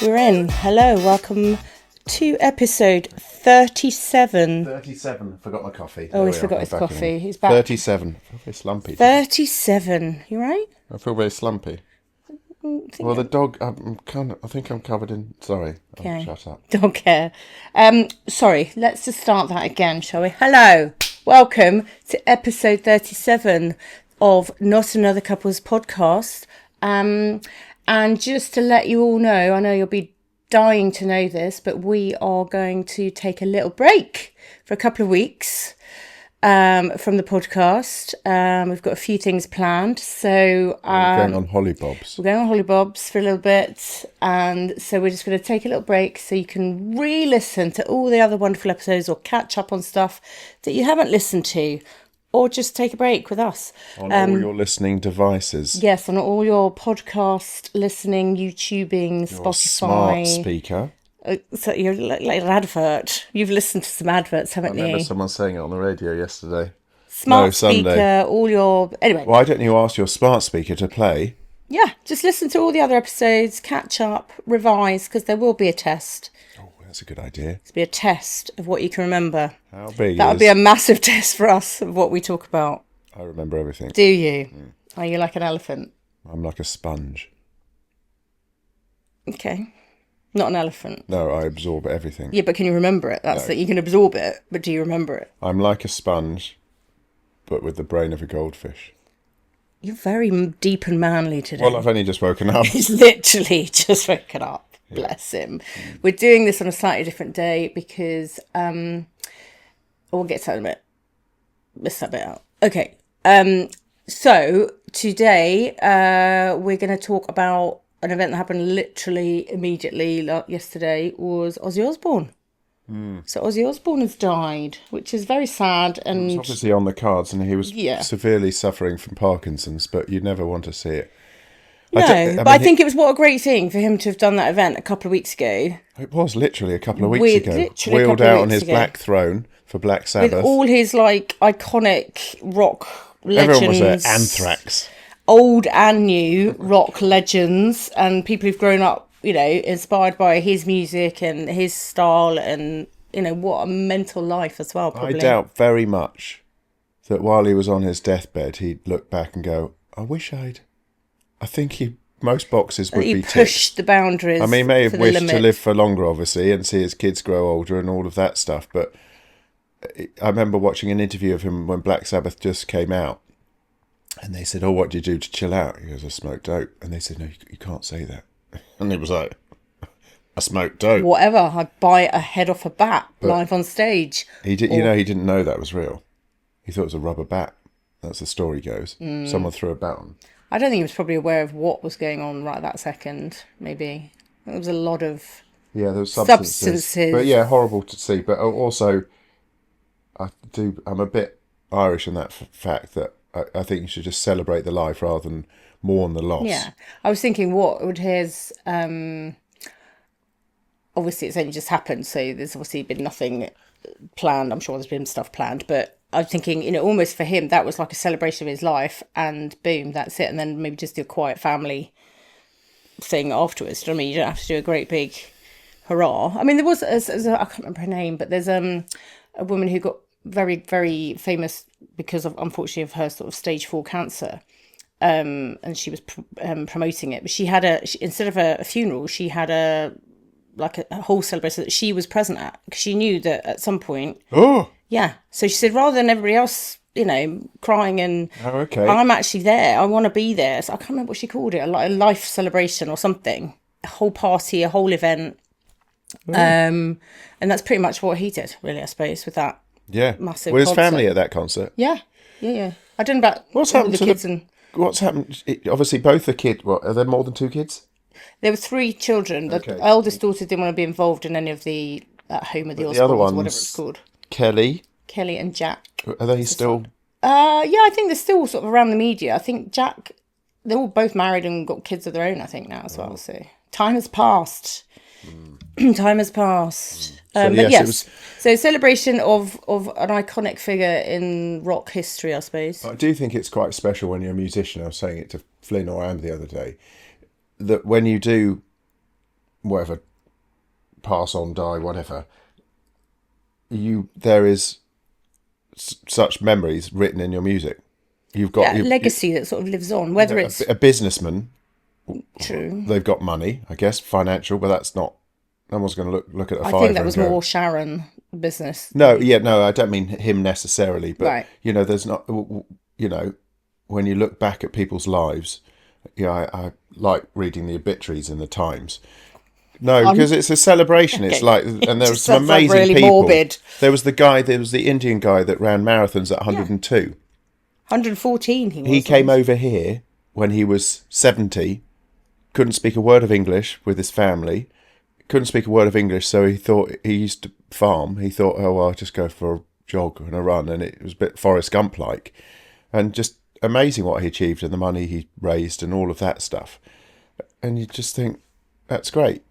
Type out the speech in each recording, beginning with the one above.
We're in. Hello, welcome to episode 37. 37. Forgot my coffee. Oh, he's forgot his coffee. He's back. 37. I feel very slumpy. 37. You right? I feel very slumpy. Well, the dog, I think I'm covered in... Sorry. Okay. Shut up. Don't care. Sorry, let's just start that again, shall we? Hello, welcome to episode 37 of Not Another Couple's podcast. And just to let you all know, I know you'll be dying to know this, but we are going to take a little break for a couple of weeks from the podcast. We've got a few things planned. So We're going on hollybobs. We're going on hollybobs for a little bit. And so we're just going to take a little break so you can re-listen to all the other wonderful episodes or catch up on stuff that you haven't listened to. Or just take a break with us. On all your listening devices. Yes, on all your podcast listening, YouTubing, Your Spotify. smart speaker. So you're like an advert. You've listened to some adverts, haven't you? I remember someone saying it on the radio yesterday. Smart speaker, Sunday. all your... Anyway. Why don't you ask your smart speaker to play? Yeah, just listen to all the other episodes, catch up, revise, because there will be a test. That's a good idea. It'll be a test of what you can remember. How big That'll be a massive test for us of what we talk about. I remember everything. Do you? Are you like an elephant? I'm like a sponge. Okay. Not an elephant. No, I absorb everything. Yeah, but can you remember it? That's that you can absorb it, but do you remember it? I'm like a sponge, but with the brain of a goldfish. You're very deep and manly today. Well, I've only just woken up. He's literally just woken up. Bless him. We're doing this on a slightly different day because we'll get to that in a bit. Miss that bit out. Okay. So today we're going to talk about an event that happened literally immediately yesterday was Ozzy Osbourne. So Ozzy Osbourne has died, which is very sad. And It's obviously on the cards, and he was severely suffering from Parkinson's, but you'd never want to see it. No, I think it was what a great thing for him to have done that event a couple of weeks ago. It was literally a couple of weeks ago. Wheeled out on his black throne for Black Sabbath. With all his like iconic rock legends. Everyone was there. Anthrax. Old and new rock legends and people who've grown up, you know, inspired by his music and his style and, you know, what a mental life as well, probably. I doubt very much that while he was on his deathbed, he'd look back and go, I think most boxes would be ticked. He pushed the boundaries. I mean, he may have wished to live for longer, obviously, and see his kids grow older and all of that stuff. But I remember watching an interview of him when Black Sabbath just came out. And they said, what did you do to chill out? He goes, I smoked dope. And they said, no, you can't say that. And he was like, I smoked dope. Whatever, I'd buy a head off a bat live on stage. He didn't know that was real. He thought it was a rubber bat. That's the story goes. Someone threw a bat on. I don't think he was probably aware of what was going on right that second, maybe. There was a lot of there was substances. But yeah, horrible to see. But also, I'm a bit Irish in that fact that I think you should just celebrate the life rather than mourn the loss. Yeah. I was thinking, what would his... obviously, it's only just happened, so there's obviously been nothing planned. I'm sure there's been stuff planned, but I was thinking, you know, almost for him, that was like a celebration of his life, and boom, that's it. And then maybe just do a quiet family thing afterwards. Do you know what I mean? You don't have to do a great big hurrah. I mean, there was, I can't remember her name, but there's a woman who got very, very famous because of, unfortunately, of her sort of stage 4 cancer. And she was promoting it. But she had instead of a funeral, she had a whole celebration that she was present at, because she knew that at some point. Oh. Yeah. So she said, rather than everybody else, you know, crying and I'm actually there. I want to be there. So I can't remember what she called it, like a life celebration or something. A whole party, a whole event. And that's pretty much what he did, really, I suppose, with that. Yeah. Massive. Were his family at that concert? Yeah. I don't know about what's happened to the kids and. What's happened? Obviously, both the kids. What are there more than 2 kids? There were 3 children. The eldest daughter didn't want to be involved in any of the home of the Osbournes, other ones, whatever it's called. Kelly And Jack. Are they still? Yeah, I think they're still sort of around the media. I think Jack. They're all both married and got kids of their own, I think, now as well. So time has passed. Time has passed. But yes, so celebration of an iconic figure in rock history, I suppose. I do think it's quite special when you're a musician. I was saying it to Flynn or Am the other day, that when you do whatever, pass on, die, whatever, there is such memories written in your music. You've got legacy that sort of lives on, whether it's a businessman. true. They've got money, I guess, financial, but that's not. No one's going to look at a fiver. I think that was more Sharon business. No, I don't mean him necessarily, but right. There's not. When you look back at people's lives, I like reading the obituaries in the Times. No, because it's a celebration. Okay. It's like, and there was some amazing really people. Morbid. There was the Indian guy that ran marathons at 102. 114 he was. He came over here when he was 70, couldn't speak a word of English with his family, couldn't speak a word of English, so he thought, he used to farm, he thought, oh, well, I'll just go for a jog and a run, and it was a bit Forrest Gump-like, and just amazing what he achieved and the money he raised and all of that stuff. And you just think, that's great.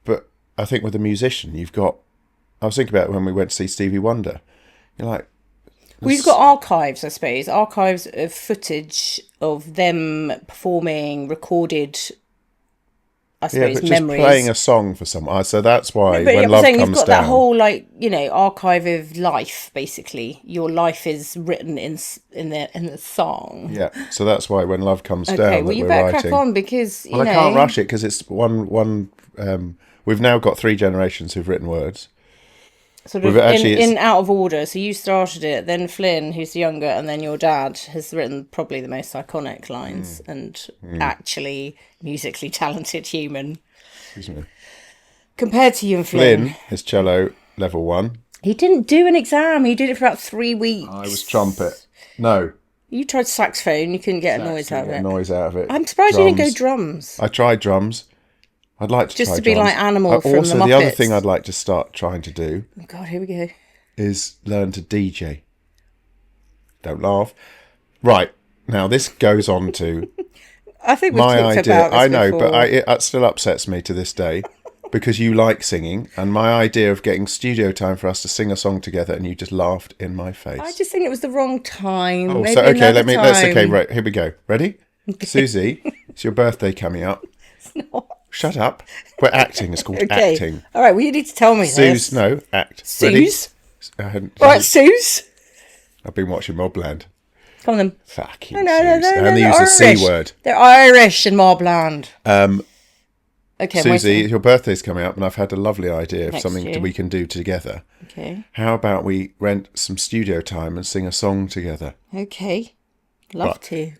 But I think with a musician, I was thinking about it when we went to see Stevie Wonder. You're like... We've got archives, I suppose. Archives of footage of them performing, recorded, I suppose, but memories. Just playing a song for someone. So that's why when love comes down... You've got that whole, archive of life, basically. Your life is written in the song. Yeah, so that's why when love comes down Okay, well, you better crack on because, I can't rush it because it's one we've now got 3 generations who've written words. Sort of in out of order. So you started it, then Flynn, who's younger, and then your dad has written probably the most iconic lines and actually musically talented human. Excuse me. Compared to you and Flynn. Flynn is cello level 1. He didn't do an exam. He did it for about 3 weeks. I was trumpet. No. You tried saxophone. You couldn't get a noise out of it. I'm surprised you didn't go drums. I tried drums. I'd like to just try to be drums. like Animal from the Muppets. Also, the other thing I'd like to start trying to do. Oh God, here we go. Is learn to DJ. Don't laugh. Right now, this goes on to. I think we've talked about this I know, before. but it still upsets me to this day because you like singing, and my idea of getting studio time for us to sing a song together, and you just laughed in my face. I just think it was the wrong time. Oh, maybe so okay, let's okay, right, here we go. Ready, okay. Susie? It's your birthday coming up. It's not. Shut up. We're acting. It's called acting. All right, well, you need to tell me this. No, act. Suze? Ready? Right, Suze? I've been watching Mobland. Come on then. Fucking no, Suze. and they use the C word. They're Irish in Mobland. Okay, Susie, your birthday's coming up, and I've had a lovely idea of something year. we can do together. Okay. How about we rent some studio time and sing a song together? Okay. Love to.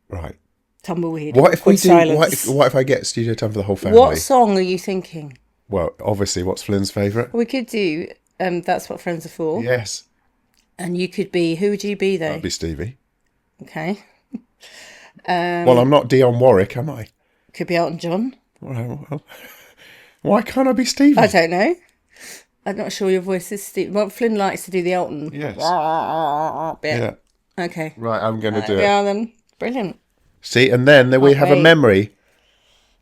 Right. Tumbleweed. What if we do? Silence. What if I get studio time for the whole family? What song are you thinking? Well, obviously, what's Flynn's favourite? We could do That's What Friends Are For. Yes. And you could be, who would you be though? I'd be Stevie. Okay. Well, I'm not Dionne Warwick, am I? Could be Elton John. Well, why can't I be Stevie? I don't know. I'm not sure your voice is Stevie. Well, Flynn likes to do the Elton. Yes. Bit. Yeah. Okay. Right, I'm going to do it. Yeah, then. Brilliant. See, and then we have a memory.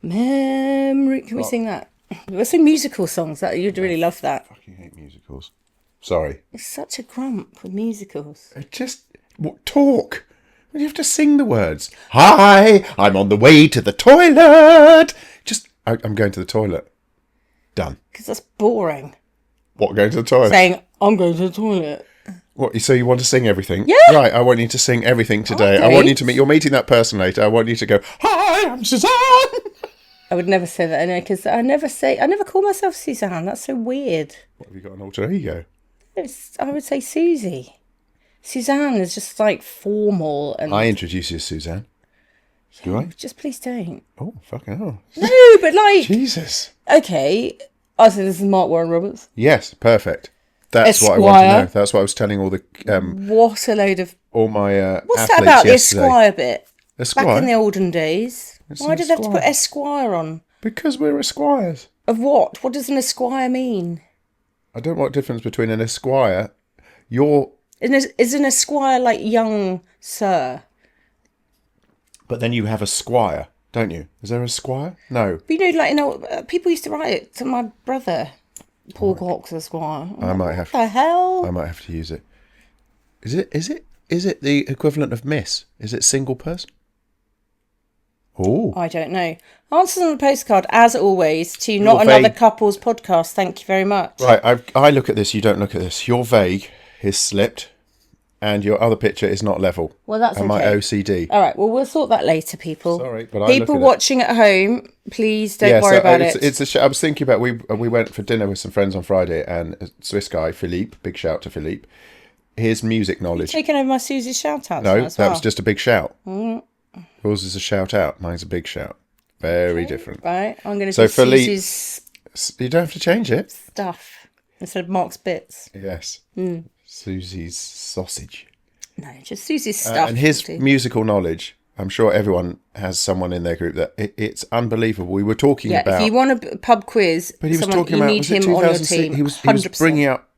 Memory. Can we sing that? We'll sing musical songs. You'd really love that. I fucking hate musicals. Sorry. It's such a grump with musicals. Talk. You have to sing the words. Hi, I'm on the way to the toilet. I'm going to the toilet. Done. Because that's boring. What, going to the toilet? Saying, I'm going to the toilet. What, so you want to sing everything? Yeah. Right, I want you to sing everything today. Okay. I want you to you're meeting that person later. I want you to go, hi, I'm Suzanne. I would never say that anyway, because I never call myself Suzanne. That's so weird. What, have you got an alter ego? I would say Susie. Suzanne is just like formal and. I introduce you as Suzanne. Do I? Just please don't. Oh, fucking hell. No, but like. Jesus. Okay. I say this is Mark Warren Roberts. Yes, perfect. That's Esquire. what I want to know. That's what I was telling all the what a load of all my what's that about yesterday. The Esquire bit? Esquire? Back in the olden days. Why did they have to Esquire. put Esquire on? Because we're esquires. Of what? What does an Esquire mean? I don't know what difference between an esquire. Is an Esquire like young sir? But then you have a squire, don't you? Is there a squire? No. But people used to write it to my brother, Paul Cox Esquire. I might have. What the hell? I might have to use it. Is it the equivalent of Miss? Is it single person? Oh, I don't know. Answers on the postcard, as always, to Not vague. Another Couples podcast. Thank you very much. right. I look at this. You don't look at this. Your vague is slipped, and your other picture is not level. Well, that's and okay. my OCD. All right. Well, we'll sort that later, people. Sorry, but I people look at watching at home, please don't worry about it. It's I was thinking about we went for dinner with some friends on Friday, and a Swiss guy Philippe. Big shout to Philippe. His music knowledge. Taking over my Susie's shout out. No, that was just a big shout. Yours is a shout out. Mine's a big shout. Very different. Right. I'm going to So do Philippe, Susie's you don't have to change it. stuff instead of Mark's bits. Yes. Susie's sausage. No, just Susie's stuff. And his musical knowledge, I'm sure everyone has someone in their group that it's unbelievable. We were talking about. If you want a pub quiz, But he was someone, talking you about. need Was it him on your 2006? team. He was 100%. bringing up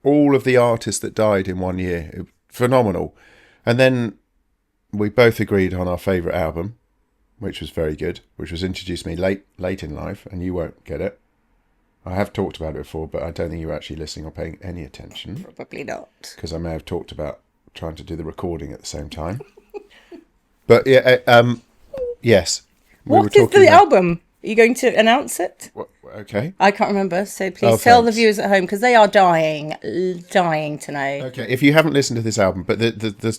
all of the artists that died in 1 year. Phenomenal. And then we both agreed on our favourite album, which was very good, which was introduced me late in life, and you won't get it. I have talked about it before, but I don't think you were actually listening or paying any attention. Probably not. Because I may have talked about trying to do the recording at the same time. But yeah, yes. What is the album? Are you going to announce it? Okay. I can't remember, so please tell the viewers at home, because they are dying to know. Okay, if you haven't listened to this album, but the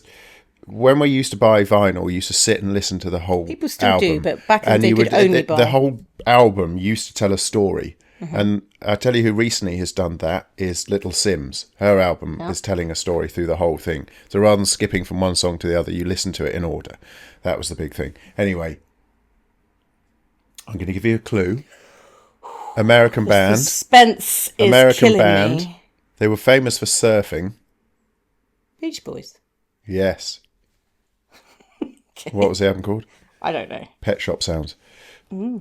when we used to buy vinyl, we used to sit and listen to the whole People still album. do, but back in the day you could only buy. The whole album used to tell a story. And I tell you who recently has done that is Little Sims. Her album is telling a story through the whole thing. So rather than skipping from one song to the other, you listen to it in order. That was the big thing. Anyway, I'm going to give you a clue. American band. Suspense is American killing band. me. They were famous for surfing. Beach Boys. Yes. Okay. What was the album called? I don't know. Pet Shop Sounds.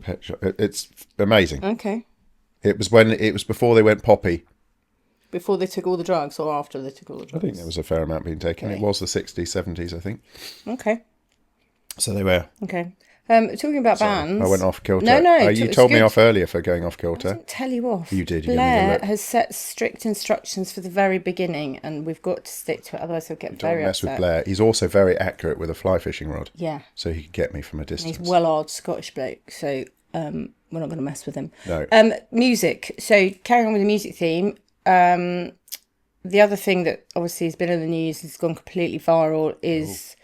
Pet Shop. It's amazing. Okay. It was before they went poppy. Before they took all the drugs or after they took all the I drugs? think there was a fair amount being taken. Okay. It was the 60s, 70s, I think. Okay. So they were. Okay. Talking about bands. I went off kilter. No. You it's told me good. off earlier for going off I kilter. didn't tell you off. You did, you gave me the Blair look. has set strict instructions for the very beginning, and we've got to stick to it. Otherwise, he'll get Don't very mess upset. with Blair. He's also very accurate with a fly fishing rod. Yeah. So he could get me from a And distance. he's well-oiled Scottish bloke, so we're not going to mess with him. No. Music. So carrying on with the music theme. The other thing that obviously has been in the news, has gone completely viral, is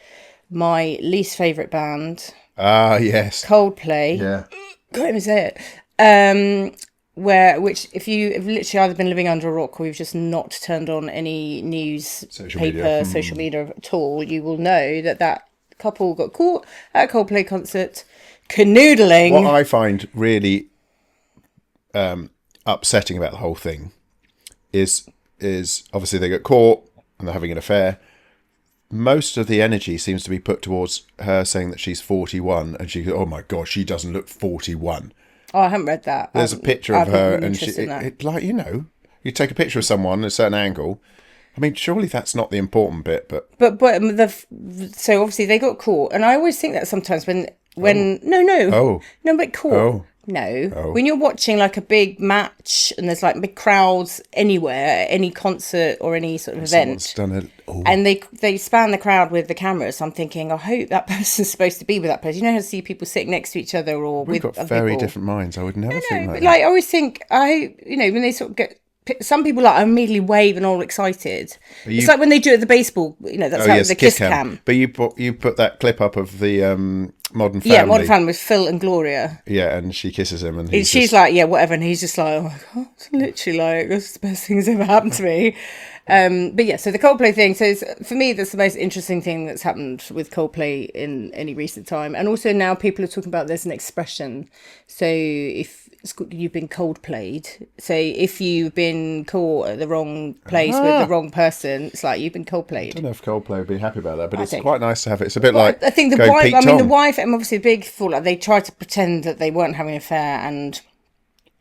my least favourite band, Ah, yes. Coldplay. Yeah. Can't even say it. Which if you've literally either been living under a rock or you've just not turned on any news, Social paper, media. social media at all, you will know that couple got caught at a Coldplay concert canoodling. What I find really upsetting about the whole thing is obviously they got caught and they're having an affair. Most of the energy seems to be put towards her saying that she's 41, and she goes, "Oh my god, she doesn't look 41." Oh, I haven't read that. There's a picture of I've her, been and she, interested in that. like, you know, you take a picture of someone at a certain angle. I mean, surely that's not the important bit, but So obviously they got caught, and I always think that sometimes when Oh. no, but caught. Oh. No, when you're watching like a big match and there's like big crowds anywhere, any concert or any sort of someone's event, done and they span the crowd with the cameras. I'm thinking, I hope that person's supposed to be with that person. You know how to see people sitting next to each other or We've with got other very people. different minds. I would never think No, like but that. like I always think, when they sort of get. Some people like immediately wave and all excited. It's like when they do it at the baseball, that's how the kiss cam. But you put that clip up of the Modern Family. Yeah, Modern Family with Phil and Gloria. Yeah, and she kisses him, and She's like, yeah, whatever, and he's just like, oh my god, it's literally like that's the best thing that's ever happened to me. But yeah, so the Coldplay thing. So for me, that's the most interesting thing that's happened with Coldplay in any recent time, and also now people are talking about there's an expression. So if you've been Coldplayed, so if you've been caught at the wrong place with the wrong person, it's like you've been Coldplayed. I don't know if Coldplay would be happy about that, but it's don't. quite nice to have it. It's a bit like I think the going wife. Pete I mean, the Tong. wife. I'm obviously a big fool. Like they tried to pretend that they weren't having an affair, and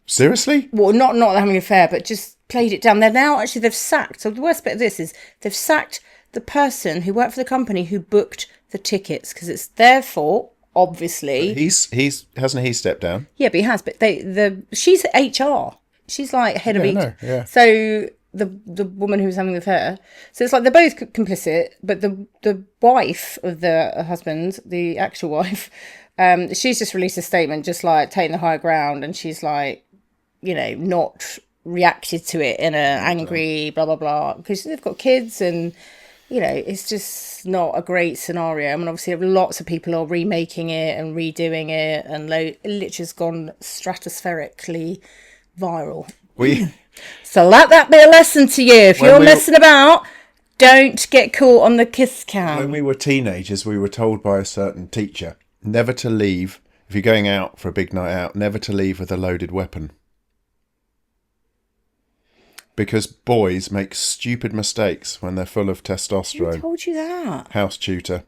Seriously? well, not having an affair, but just played it down. They've sacked. So the worst bit of this is they've sacked the person who worked for the company who booked the tickets because it's their fault. Obviously, He's hasn't he stepped down? yeah, but he has. But she's HR. She's like head of Yeah, I HR. know, yeah. So the woman who was having the affair. So it's like they're both complicit, but the wife of the husband, the actual wife, she's just released a statement, just like taking the high ground, and she's like, not reacted to it in a angry blah blah blah, because they've got kids, and it's just not a great scenario. I mean, obviously lots of people are remaking it and redoing it, and it literally has gone stratospherically viral. So let that be a lesson to you. If you're messing about, don't get caught on the kiss cam. When we were teenagers, we were told by a certain teacher never to leave, if you're going out for a big night out, never to leave with a loaded weapon. Because boys make stupid mistakes when they're full of testosterone. Who told you that? House tutor.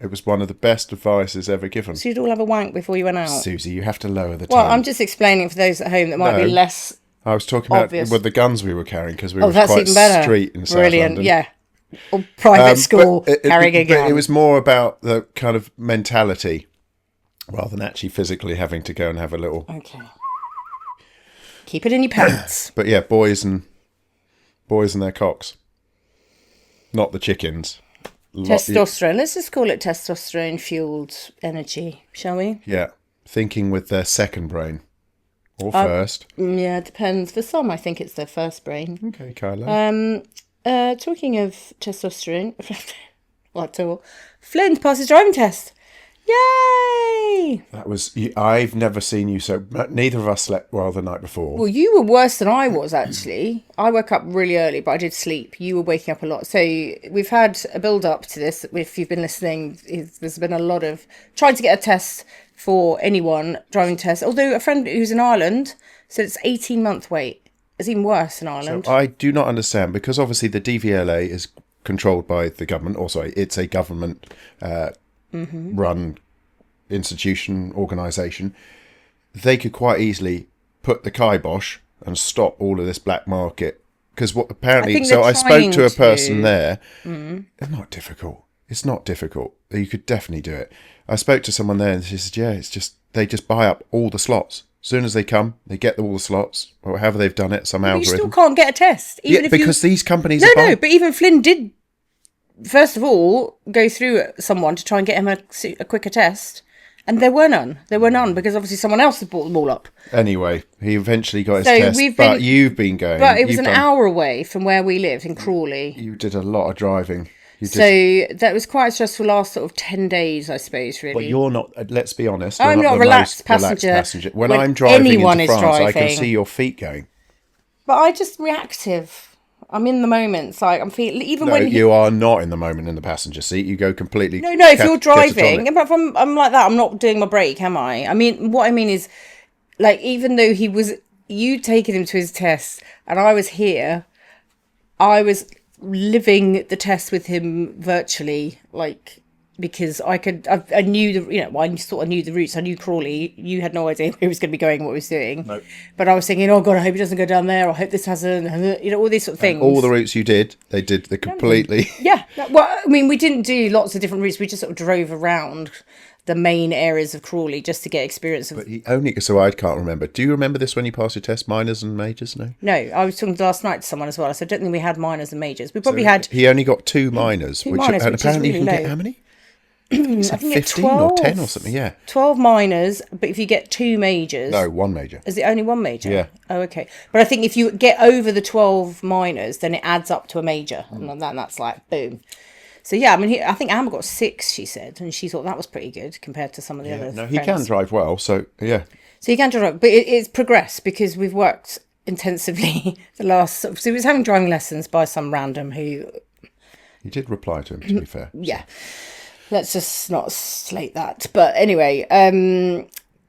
It was one of the best advices ever given. So you'd all have a wank before you went out? Susie, you have to lower the tone. Well, I'm just explaining for those at home that might be less I was talking about obvious. with the guns we were carrying, because we were that's quite even better. street in South Brilliant, London. yeah. Or private school, carrying a gun. But it was more about the kind of mentality rather than actually physically having to go and have a little... Okay. Keep it in your pants. But yeah, boys and their cocks. Not the chickens. Testosterone. Let's just call it testosterone-fueled energy, shall we? Yeah. Thinking with their second brain. Or first. Yeah, it depends. For some, I think it's their first brain. Okay, Kyla. Talking of testosterone, Flint passed his driving test. Yay! That was... I've never seen you so... Neither of us slept well the night before. Well, you were worse than I was, actually. I woke up really early, but I did sleep. You were waking up a lot. So we've had a build-up to this. If you've been listening, there's been a lot of trying to get a test for anyone, driving test. Although a friend who's in Ireland said it's 18-month wait. It's even worse in Ireland. So I do not understand, because obviously the DVLA is controlled by the government. Also, it's a government... run institution, organisation. They could quite easily put the kibosh and stop all of this black market, because what apparently... So I spoke to a person there. It's not difficult. It's not difficult. You could definitely do it. I spoke to someone there and she said, yeah, it's just they just buy up all the slots. As soon as they come, they get all the slots, or however they've done it, some algorithm. You still can't get a test. Even if because these companies No, but even Flynn did... First of all, go through someone to try and get him a quicker test. And there were none. There were none, because obviously someone else had bought them all up. Anyway, he eventually got his test, but you've been going. But it was an hour away from where we lived in Crawley. You did a lot of driving. So that was quite a stressful last sort of 10 days, I suppose, really. But you're not, let's be honest, I'm not a relaxed passenger. When I'm driving anyone into is France, I driving. can see your feet going. But I just reactive. I'm in the moment. It's like I'm feeling when you are not in the moment in the passenger seat. You go completely. No. If you're driving, if I'm like that, I'm not doing my brake, am I? I mean, what I mean is, like, even though you taking him to his test, and I was here, I was living the test with him virtually, like, because I knew I sort of knew the routes. I knew Crawley. You had no idea where he was going to be going, what he was doing. Nope. But I was thinking, oh God, I hope he doesn't go down there. I hope this hasn't, all these sort of things. And all the routes you did, they completely. Yeah. Well, I mean, we didn't do lots of different routes. We just sort of drove around the main areas of Crawley just to get experience of. But so I can't remember. Do you remember this when you passed your test, minors and majors? No. No, I was talking last night to someone as well. So I don't think we had minors and majors. We probably had. He only got 2 minors, which apparently really you can low. get how many? I think 15 or 10 or something, yeah. 12 minors, but if you get 2 majors... No, 1 major. Is it only 1 major? Yeah. Oh, okay. But I think if you get over the 12 minors, then it adds up to a major. And then that's like, boom. So, yeah, I mean, I think Amber got 6, she said, and she thought that was pretty good compared to some of the other No, he friends. can drive well, so, yeah. So he can drive, but it's progressed because we've worked intensively the last... So he was having driving lessons by some random who... You did reply to him, to be fair. Yeah. Let's just not slate that. But anyway,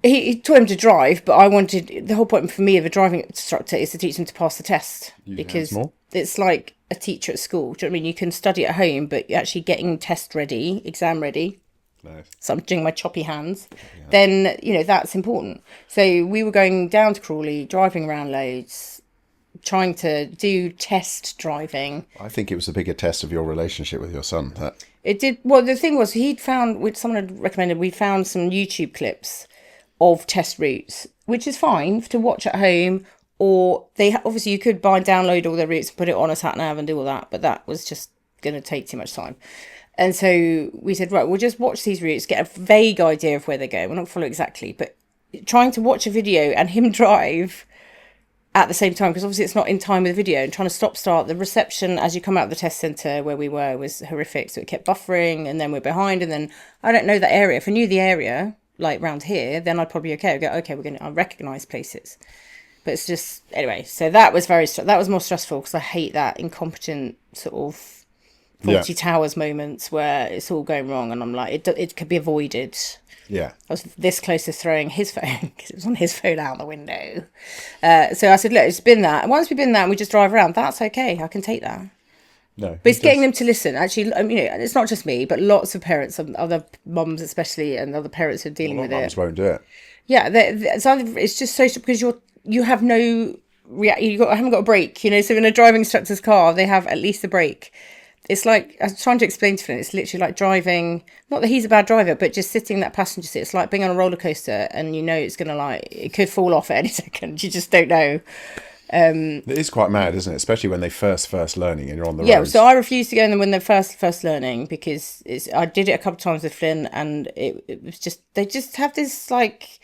he taught him to drive, but I wanted... The whole point for me of a driving instructor is to teach them to pass the test. Because it's like a teacher at school. Do you know what I mean? You can study at home, but you're actually getting test ready, exam ready. Nice. So I'm doing my choppy hands. Yeah. Then, that's important. So we were going down to Crawley, driving around loads, trying to do test driving. I think it was a bigger test of your relationship with your son. It did. Well, the thing was, someone had recommended, we found some YouTube clips of test routes, which is fine to watch at home or they obviously you could buy and download all their routes and put it on a sat nav and do all that, but that was just going to take too much time. And so we said, right, we'll just watch these routes, get a vague idea of where they go. We'll not follow exactly, but trying to watch a video and him drive at the same time, because obviously it's not in time with the video, and trying to stop start. The reception as you come out of the test centre where we were was horrific, so it kept buffering, and then we're behind, and then I don't know that area. If I knew the area, like round here, then I'd probably okay. I'd go, okay, I recognise places. But it's just, anyway, so that was that was more stressful, because I hate that incompetent sort of Faulty Towers moments where it's all going wrong, and I'm like, it could be avoided. Yeah. I was this close to throwing his phone, because it was on his phone out the window. So I said, look, it's been that. And once we've been that and we just drive around, that's okay. I can take that. No. But it's getting them to listen. Actually, it's not just me, but lots of parents, other mums especially, and other parents who are dealing with it. Mums won't do it. Yeah, it's just so, because you have no, I haven't got a brake, so in a driving instructor's car, they have at least a brake. It's like, I was trying to explain to Flynn, it's literally like driving, not that he's a bad driver, but just sitting in that passenger seat. It's like being on a roller coaster, and it's going to it could fall off at any second. You just don't know. It is quite mad, isn't it? Especially when they first learning and you're on the road. Yeah, so I refused to go in them when they're first learning, because I did it a couple of times with Flynn, and it was just, they just have this like,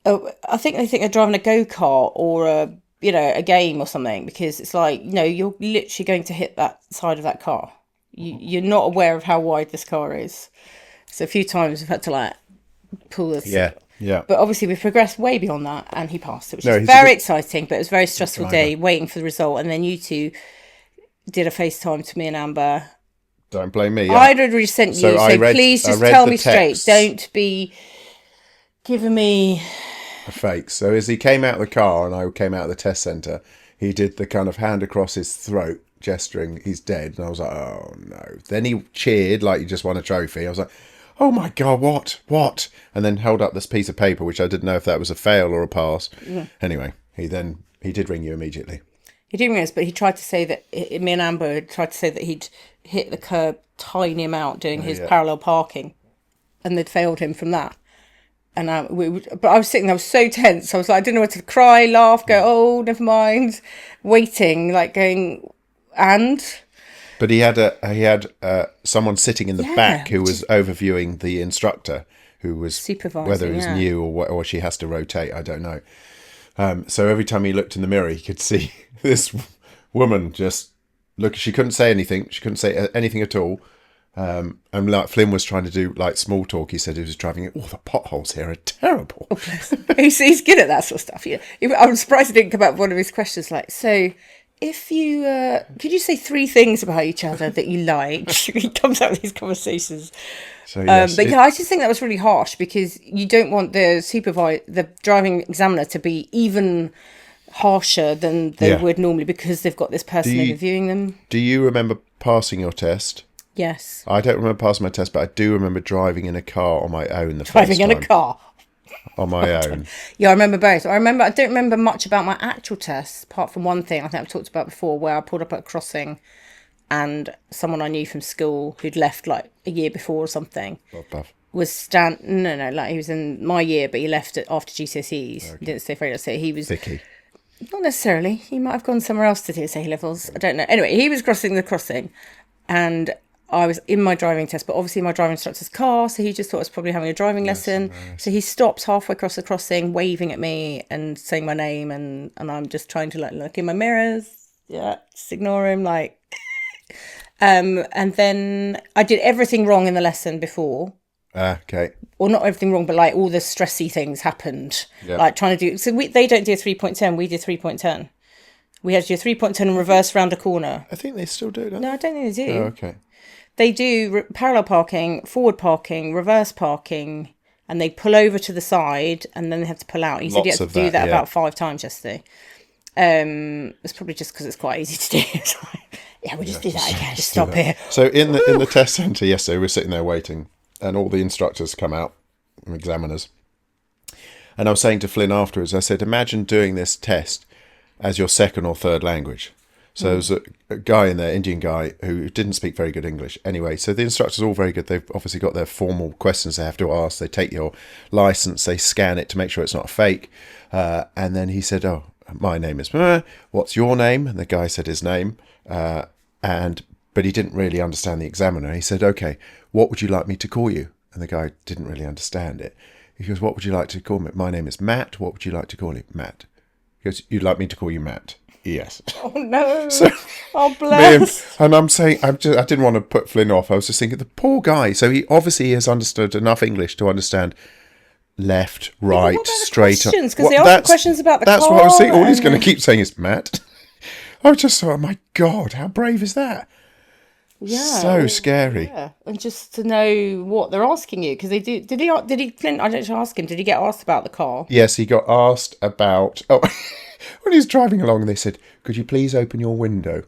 I think they think they're driving a go-kart or a game or something, because it's like, you're literally going to hit that side of that car. You're not aware of how wide this car is. So a few times we've had to pull this. Yeah. But obviously we've progressed way beyond that, and he passed, which is very exciting, but it was a very stressful day waiting for the result. And then you two did a FaceTime to me and Amber. Don't blame me. I'd already sent you, so please just tell me straight. Don't be giving me a fake. So as he came out of the car and I came out of the test centre, he did the kind of hand across his throat, gesturing he's dead. And I was like, oh no. Then he cheered like you just won a trophy. I was like, oh my God, what? And then held up this piece of paper, which I didn't know if that was a fail or a pass. Yeah. Anyway, he did ring you immediately. He did ring us, but he tried to say that, me and Amber tried to say that he'd hit the curb tiny amount doing his parallel parking, and they'd failed him from that. And but I was sitting there, I was so tense. I was like, I didn't know whether to cry, laugh, go, oh, never mind, waiting, going, and. But he had someone sitting in the back who was overviewing the instructor, who was supervising, whether it was new or she has to rotate, I don't know. So every time he looked in the mirror, he could see this woman just look. She couldn't say anything. She couldn't say anything at all. And Flynn was trying to do small talk. He said he was driving it. Oh, the potholes here are terrible. He's good at that sort of stuff. Yeah. I'm surprised he didn't come up with one of his questions so if you could you say 3 things about each other that you like? He comes up with these conversations. So yes, but I just think that was really harsh, because you don't want the driving examiner to be even harsher than they would normally, because they've got this person overviewing them. Do you remember passing your test? Yes. I don't remember passing my test, but I do remember driving in a car on my own the first time. Driving in a car? On my own. Yeah, I remember both. I don't remember much about my actual tests, apart from one thing I think I've talked about before, where I pulled up at a crossing and someone I knew from school who'd left a year before or something was he was in my year, but he left it after GCSEs. Okay. He didn't stay for it. So he was... Vicky. Not necessarily. He might have gone somewhere else to do his A-levels. I don't know. Anyway, he was crossing the crossing, and I was in my driving test, but obviously my driving instructor's car, so he just thought I was probably having a driving lesson. Nice. So he stops halfway across the crossing, waving at me and saying my name, and I'm just trying to look in my mirrors. Yeah, just ignore him, and then I did everything wrong in the lesson before. Okay. Or not everything wrong, but all the stressy things happened. Yep. Trying to do... So they don't do a 3.10, we did 3.10. We had to do a 3.10 and reverse round a corner. I think they still do, don't they? No, I don't think they do. Oh, okay. They do parallel parking, forward parking, reverse parking, and they pull over to the side, and then they have to pull out. He said you had to do that about 5 times yesterday. It's probably just because it's quite easy to do. We'll just do that again. Just stop here. So in the test centre yesterday, we were sitting there waiting, and all the instructors come out, examiners. And I was saying to Flynn afterwards, I said, imagine doing this test as your second or third language. So there was a guy in there, Indian guy, who didn't speak very good English. Anyway, so the instructors are all very good. They've obviously got their formal questions they have to ask. They take your licence, they scan it to make sure it's not a fake. And then he said, my name is, what's your name? And the guy said his name, but he didn't really understand the examiner. He said, okay, what would you like me to call you? And the guy didn't really understand it. He goes, what would you like to call me? My name is Matt. What would you like to call me? Matt. He goes, you'd like me to call you Matt? Yes. Oh no! So, Oh bless! and I'm saying, I didn't want to put Flynn off. I was just thinking, the poor guy. So he obviously has understood enough English to understand left, right, What about the straight. questions? Because they asked questions about the That's car. what I was saying. All he's going to keep saying is Matt. I was just thought, oh my God, how brave is that? Yeah, So scary. Yeah, and just to know what they're asking you, because they do. Did he? Flint? I don't ask him. Did he get asked about the car? Yes, he got asked about. Oh, when he was driving along, they said, "Could you please open your window?"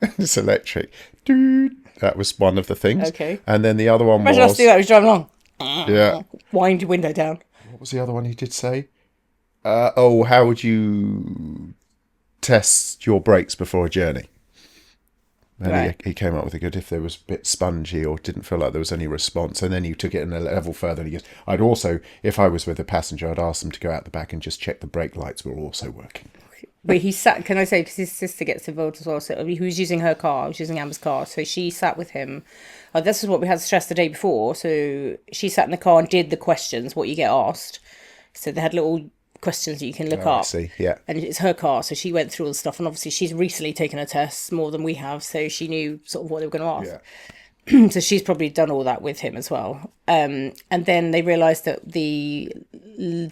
It's electric. Dude, that was one of the things. Okay. And then the other one Imagine us was. do that. He's driving along. Yeah. Wind your window down. What was the other one he did say? How would you test your brakes before a journey? And Right. he came up with a good, if there was a bit spongy or didn't feel like there was any response. And then he took it in a level further. And he goes, I'd also, if I was with a passenger, I'd ask them to go out the back and just check the brake lights were also working. But he sat, can I say, because his sister gets involved as well. So he was using her car, I was using Amber's car. So she sat with him. This is what we had stressed the day before. So she sat in the car and did the questions, what you get asked. So they had little questions that you can look I up. see, yeah. And it's her car. So she went through all the stuff. And obviously she's recently taken a test more than we have. So she knew sort of what they were going to ask. Yeah. So she's probably done all that with him as well. And then they realised that the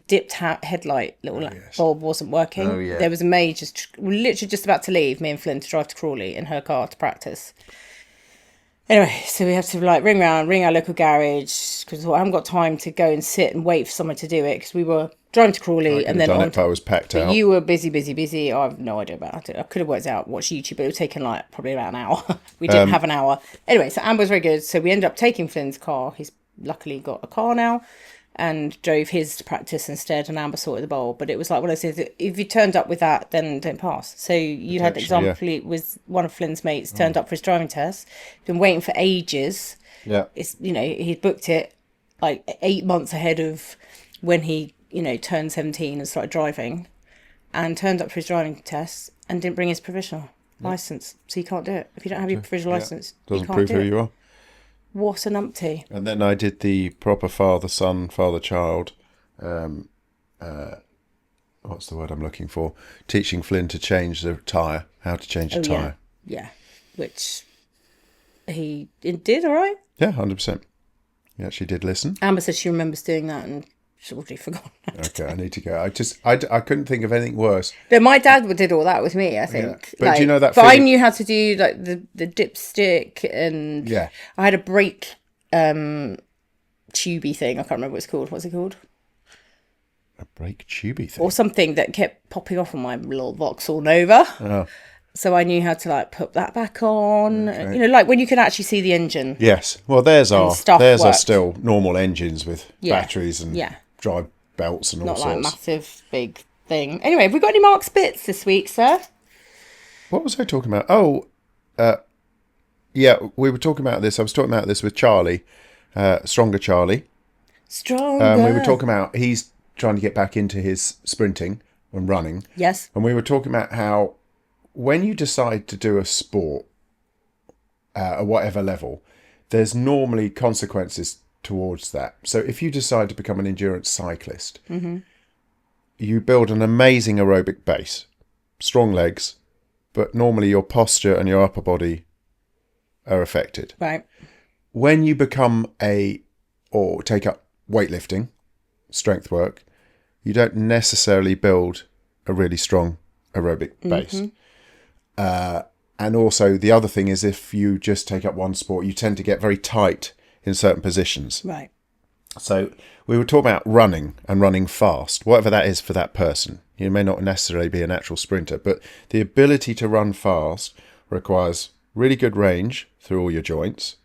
dipped headlight little bulb wasn't working. Oh, yeah. There was a maid literally just about to leave, me and Flynn, to drive to Crawley in her car to practice. Anyway, so we have to ring our local garage, because I haven't got time to go and sit and wait for someone to do it, because we were driving to Crawley and then done on. it if I was packed out. You were busy. I have no idea about it. I could have worked out, watched YouTube, but it would have taken probably about an hour. We didn't have an hour. Anyway, so Amber was very good. So we ended up taking Flynn's car. He's luckily got a car now, and drove his to practice instead, and Amber sorted the bowl. But it was like what I said, if you turned up with that, then don't pass. So you had an example, with one of Flynn's mates turned up for his driving test, been waiting for ages. Yeah. It's, he'd booked it like 8 months ahead of when he, turned 17 and started driving, and turned up for his driving test and didn't bring his provisional license. So you can't do it. If you don't have your provisional license, Doesn't you can't prove do who it. you are. What a numpty. And then I did the proper father-son, father-child, what's the word I'm looking for? Teaching Flynn to change the tyre, how to change the tyre. Yeah, which he did all right. Yeah, 100%. He actually did listen. Amber says she remembers doing that and she's already forgotten. Okay, I need to go. I couldn't think of anything worse. But my dad did all that with me, I think. Yeah. But do you know that But I feeling- knew how to do the dipstick, and Yeah. I had a brake tubey thing. I can't remember what it's called. What's it called? A brake tubey thing. Or something that kept popping off on my little Vauxhall Nova. Oh. So I knew how to put that back on. Okay. When you can actually see the engine. Yes. Well, theirs are worked. still normal engines with batteries and Yeah. drive belts and all Not sorts. like a massive big thing. Anyway, have we got any Mark's bits this week, sir? What was I talking about? Oh, yeah, we were talking about this. I was talking about this with Charlie, Stronger Charlie. Stronger. We were talking about he's trying to get back into his sprinting and running. Yes. And we were talking about how when you decide to do a sport at whatever level, there's normally consequences towards that. So if you decide to become an endurance cyclist, you build an amazing aerobic base, strong legs, but normally your posture and your upper body are affected. Right. When you become or take up weightlifting, strength work, you don't necessarily build a really strong aerobic base. And also the other thing is, if you just take up one sport, you tend to get very tight in certain positions. Right. So we were talking about running and running fast, whatever that is for that person. You may not necessarily be a natural sprinter, but the ability to run fast requires really good range through all your joints,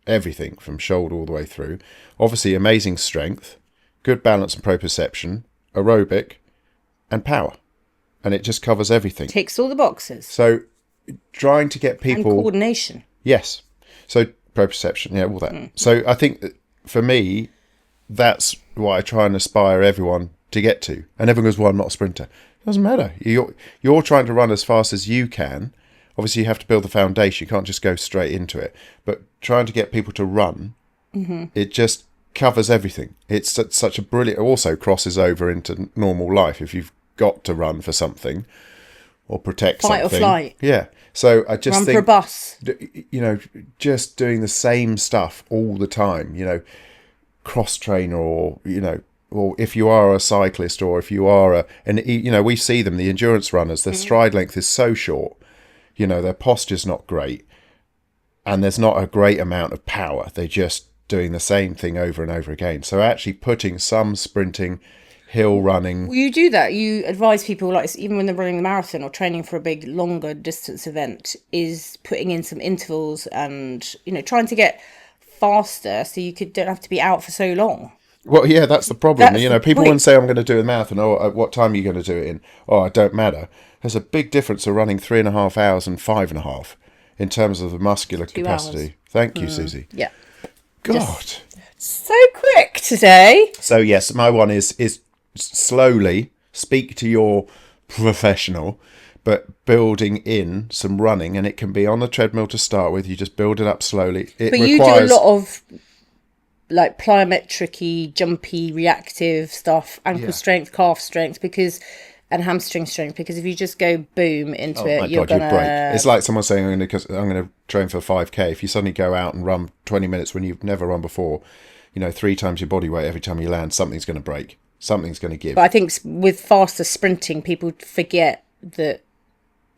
everything from shoulder all the way through. Obviously, amazing strength, good balance and proprioception, aerobic, and power. And it just covers everything. Ticks all the boxes. So trying to get people... And coordination. Yes. So proprioception, all that. So I think that for me, that's what I try and aspire everyone to get to. And everyone goes, well, I'm not a sprinter. It doesn't matter. You're trying to run as fast as you can. Obviously, you have to build the foundation. You can't just go straight into it. But trying to get people to run, it just covers everything. It's such a brilliant... Also crosses over into normal life if you've got to run for something or protect Fight something. or flight. Yeah. So I just Run think... for a bus. Just doing the same stuff all the time, cross-train or if you are a cyclist or if you are we see them, the endurance runners, their stride length is so short, their posture's not great and there's not a great amount of power. They're just doing the same thing over and over again. So actually putting some sprinting, hill running... Well, you do that. You advise people, like even when they're running the marathon or training for a big, longer distance event, is putting in some intervals and, trying to get faster so you don't have to be out for so long. Well, yeah, that's the problem. People point. want to say, I'm going to do a marathon. Oh, at what time are you going to do it in? Oh, it don't matter. There's a big difference of running 3.5 hours and 5.5 in terms of the muscular 2 capacity. hours. Thank you, Susie. Yeah. God. So quick today. So, yes, my one is slowly speak to your professional, but building in some running, and it can be on the treadmill to start with. You just build it up slowly. But you do a lot of like plyometric-y, jumpy, reactive stuff, ankle strength, calf strength, and hamstring strength, because if you just go boom into it, you're gonna break. It's like someone saying, I'm going to train for 5k. If you suddenly go out and run 20 minutes when you've never run before, 3 times your body weight every time you land, something's going to break. Something's going to give. But I think with faster sprinting, people forget that,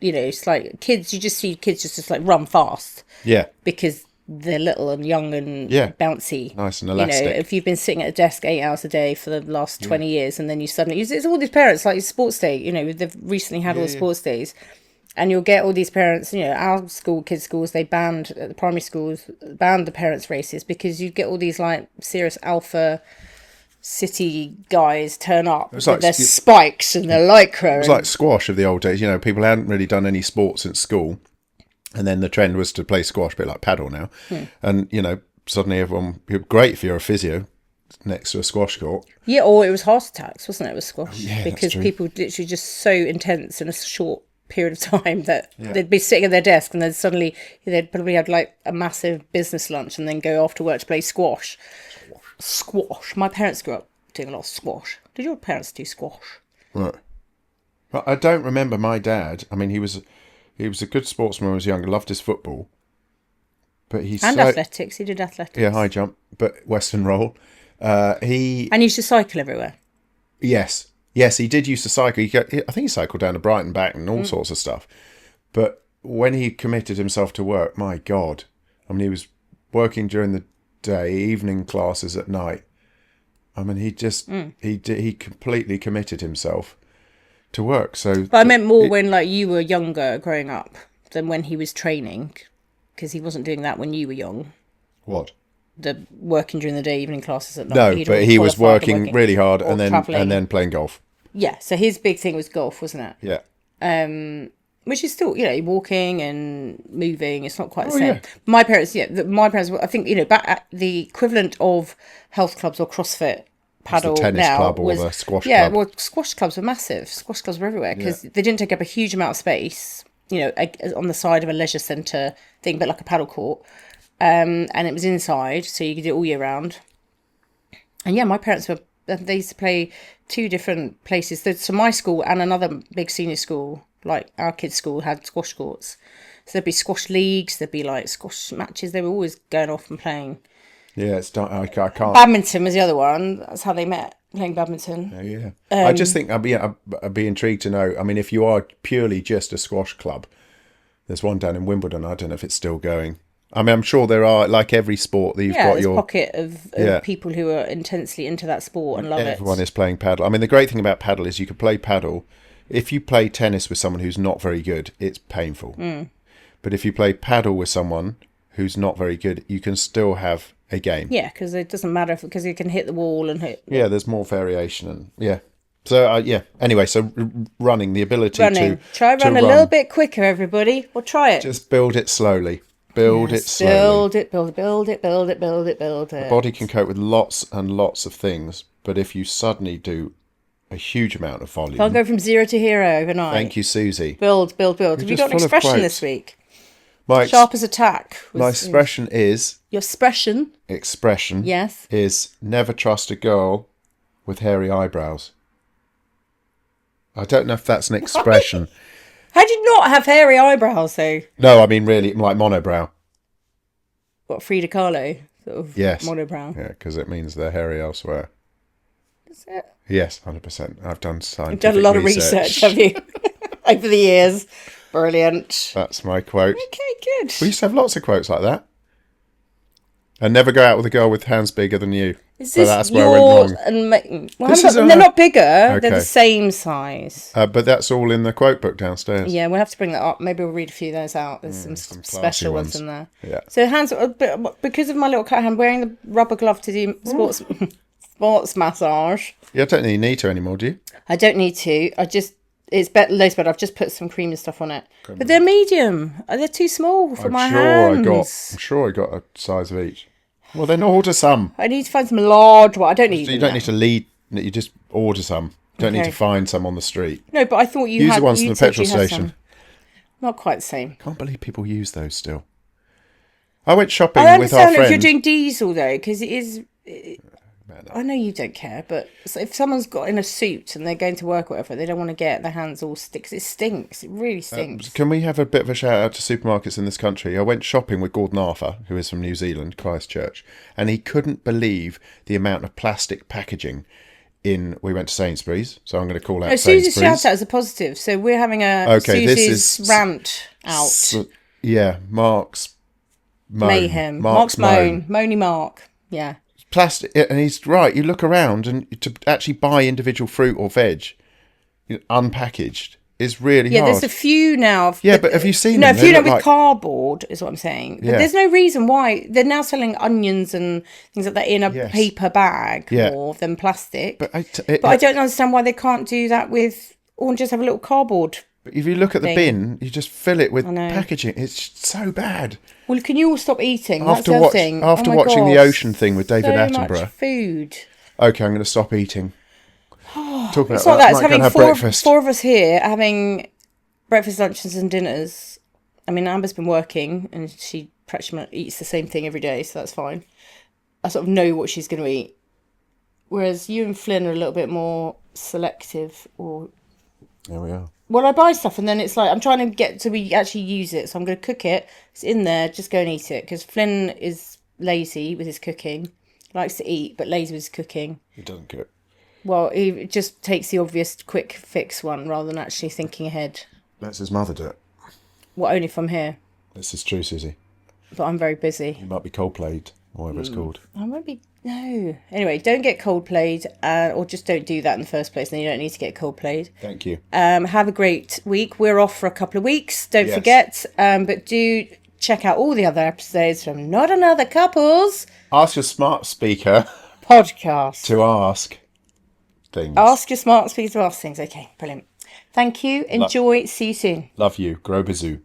it's like kids, you just see kids just like run fast. Yeah. Because they're little and young and bouncy. Nice and elastic. If you've been sitting at a desk 8 hours a day for the last 20 years and then you suddenly... It's all these parents, like sports day, they've recently had all the sports days. And you'll get all these parents, our school, kids' schools, they banned, at the primary schools, banned the parents' races because you get all these like serious alpha... city guys turn up with their spikes and their lycra. It was like squash of the old days. People hadn't really done any sports since school, and then the trend was to play squash, a bit like paddle now. And suddenly everyone, great if you're a physio next to a squash court. Yeah, or it was heart attacks, wasn't it? It was squash. Yeah, because people literally just so intense in a short period of time that they'd be sitting at their desk and then suddenly they'd probably have like a massive business lunch and then go off to work to play squash. Squash. My parents grew up doing a lot of squash. Did your parents do squash? Right. Well, I don't remember my dad. I mean, he was a good sportsman when he was younger. Loved his football, but athletics. He did athletics. Yeah, high jump, but Western roll. And he used to cycle everywhere. Yes, he did used to cycle. I think he cycled down to Brighton back and all sorts of stuff. But when he committed himself to work, my God, I mean, he was working during the day, evening classes at night. I mean, he completely committed himself to work. So, but I meant more when like you were younger, growing up, than when he was training, because he wasn't doing that when you were young. What? The working during the day, evening classes at night. No, but he was working really hard and then playing golf. Yeah, so his big thing was golf, wasn't it? Yeah. Which is still, walking and moving. It's not quite the same. Yeah. My parents, I think, back at the equivalent of health clubs or CrossFit paddle the tennis now club or the squash club. Yeah, well, squash clubs were massive. Squash clubs were everywhere because they didn't take up a huge amount of space, on the side of a leisure centre thing, but like a paddle court. And it was inside, so you could do it all year round. And yeah, my parents they used to play 2 different places. So my school and another big senior school, like our kids' school, had squash courts. So there'd be squash leagues, there'd be like squash matches. They were always going off and playing. Yeah, I can't. Badminton was the other one. That's how they met, playing badminton. Yeah. I just think I'd be intrigued to know. I mean, if you are purely just a squash club, there's one down in Wimbledon. I don't know if it's still going. I mean, I'm sure there are, like every sport, that you've got there's your pocket of people who are intensely into that sport and love it. Everyone is playing paddle. I mean, the great thing about paddle is you can play paddle. If you play tennis with someone who's not very good, it's painful. But if you play paddle with someone who's not very good, you can still have a game. Yeah, because it doesn't matter because you can hit the wall and hit. Yeah, there's more variation and So Anyway, so running, the ability to try run a little bit quicker, everybody. Or try it. Just build it slowly. Build it slowly. Build it. The body can cope with lots and lots of things, but if you suddenly do a huge amount of volume. Can't go from 0 to hero overnight. Thank you, Susie. Build. Have you got an expression this week? Sharp as a tack. My expression is... Your expression? Expression. Yes. Is never trust a girl with hairy eyebrows. I don't know if that's an expression. How do you not have hairy eyebrows, though? No, I mean really, like monobrow. What, Frida Kahlo? Sort of monobrow? Yeah, because it means they're hairy elsewhere. Is it? Yes, 100%. I've done scientific You've done a lot of research, have you? Over the years. Brilliant. That's my quote. Okay, good. We used to have lots of quotes like that. And never go out with a girl with hands bigger than you. Is this that's where I went wrong. They're not bigger. Okay. They're the same size. But that's all in the quote book downstairs. Yeah, we'll have to bring that up. Maybe we'll read a few of those out. There's some special ones in there. Yeah. So hands, because of my little cut hand, wearing the rubber glove to do sports massage. You don't really need to anymore, do you? I don't need to. It's loads better. I've just put some cream and stuff on it. But they're medium. They're too small for my hands. I'm sure I got a size of each. Well, then order some. I need to find some large one. I don't need. You don't need to lead. You just order some. You don't need to find some on the street. No, but I thought you use had. the ones from the petrol station. Not quite the same. Can't believe people use those still. I went shopping with our friend. I understand if you're doing diesel though, because it is. I know you don't care, but if someone's got in a suit and they're going to work or whatever, they don't want to get their hands all sticks. It stinks. It really stinks. Can we have a bit of a shout out to supermarkets in this country? I went shopping with Gordon Arthur, who is from New Zealand, Christchurch, and he couldn't believe the amount of plastic packaging we went to Sainsbury's, so I'm going to call out Sainsbury's. Susie's shout out as a positive, so we're having a Susie's rant out. Mark's moan. Mayhem. Mark's moan. Moany Mark. Yeah. Plastic, and he's right. You look around, and to actually buy individual fruit or veg, unpackaged, is really hard. Yeah, there's a few now. But have you seen them? No, a few now with cardboard is what I'm saying. But there's no reason why they're now selling onions and things like that in a paper bag more than plastic. But I don't understand why they can't do that with, or just have a little cardboard. But if you look at the bin, you just fill it with packaging. It's so bad. Well, can you all stop eating? After watching the ocean thing with David Attenborough. So much food. Okay, I'm going to stop eating. Talk about it's like that. It's having breakfast. Four of us here having breakfast, lunches and dinners. I mean, Amber's been working and she practically eats the same thing every day, so that's fine. I sort of know what she's going to eat. Whereas you and Flynn are a little bit more selective. There we are. Well, I buy stuff and then it's like I'm trying to get to we actually use it. So I'm going to cook it. It's in there. Just go and eat it. Because Flynn is lazy with his cooking. Likes to eat, but lazy with his cooking. He doesn't cook. Well, he just takes the obvious quick fix one rather than actually thinking ahead. Lets his mother do it. Well, only if I'm here. This is true, Susie. But I'm very busy. You might be cold-played, or whatever it's called. I won't be... No. Anyway, don't get cold-played, or just don't do that in the first place, then you don't need to get cold-played. Thank you. Have a great week. We're off for a couple of weeks, don't forget. But do check out all the other episodes from Not Another Couples. Ask your smart speaker... podcast. To ask things. Ask your smart speaker to ask things. Okay, brilliant. Thank you. Enjoy. See you soon. Love you. Gros bisous.